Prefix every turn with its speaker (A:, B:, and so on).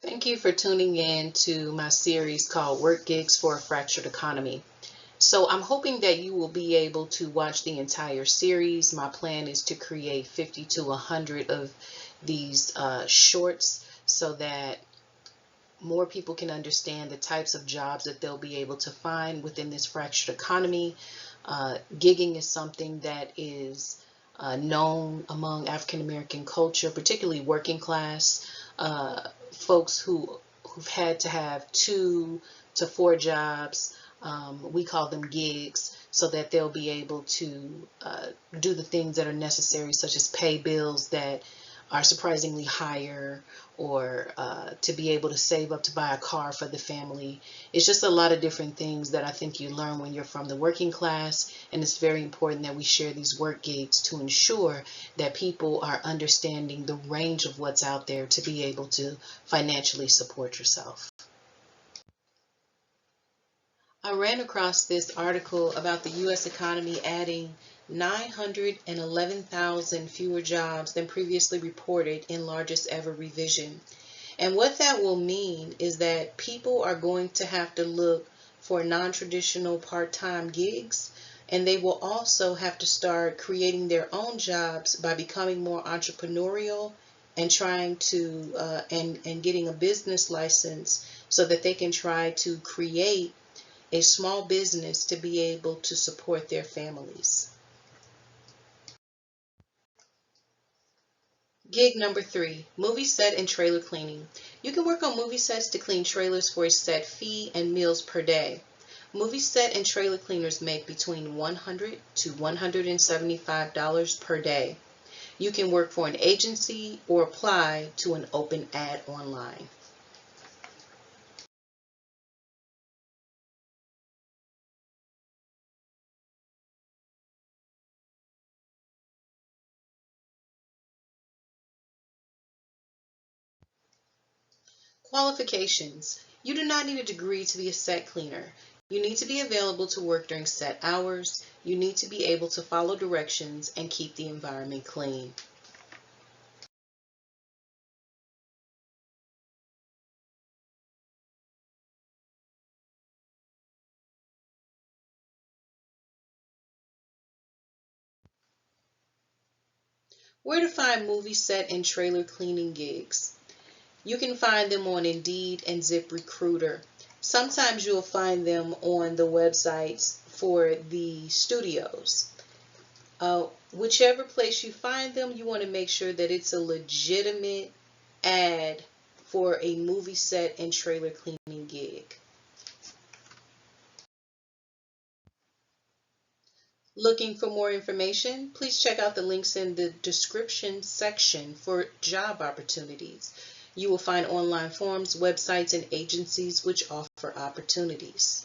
A: Thank you for tuning in to my series called Work Gigs for a Fractured Economy. So I'm hoping that you will be able to watch the entire series. My plan is to create 50 to 100 of these shorts so that more people can understand the types of jobs that they'll be able to find within this fractured economy. Gigging is something that is known among African American culture, particularly working class folks who've had to have 2 to 4 jobs. We call them gigs, so that they'll be able to do the things that are necessary, such as pay bills that are surprisingly higher, or to be able to save up to buy a car for the family. It's just a lot of different things that I think you learn when you're from the working class, and it's very important that we share these work gigs to ensure that people are understanding the range of what's out there to be able to financially support yourself. I ran across this article about the U.S. economy adding 911,000 fewer jobs than previously reported in largest ever revision. And what that will mean is that people are going to have to look for non-traditional part-time gigs, and they will also have to start creating their own jobs by becoming more entrepreneurial and trying to and getting a business license so that they can try to create a small business to be able to support their families. Gig number 3, movie set and trailer cleaning. You can work on movie sets to clean trailers for a set fee and meals per day. Movie set and trailer cleaners make between $100 to $175 per day. You can work for an agency or apply to an open ad online. Qualifications. You do not need a degree to be a set cleaner. You need to be available to work during set hours. You need to be able to follow directions and keep the environment clean. Where to find movie set and trailer cleaning gigs? You can find them on Indeed and ZipRecruiter. Sometimes you'll find them on the websites for the studios. Whichever place you find them, you want to make sure that it's a legitimate ad for a movie set and trailer cleaning gig. Looking for more information? Please check out the links in the description section for job opportunities. You will find online forums, websites, and agencies which offer opportunities.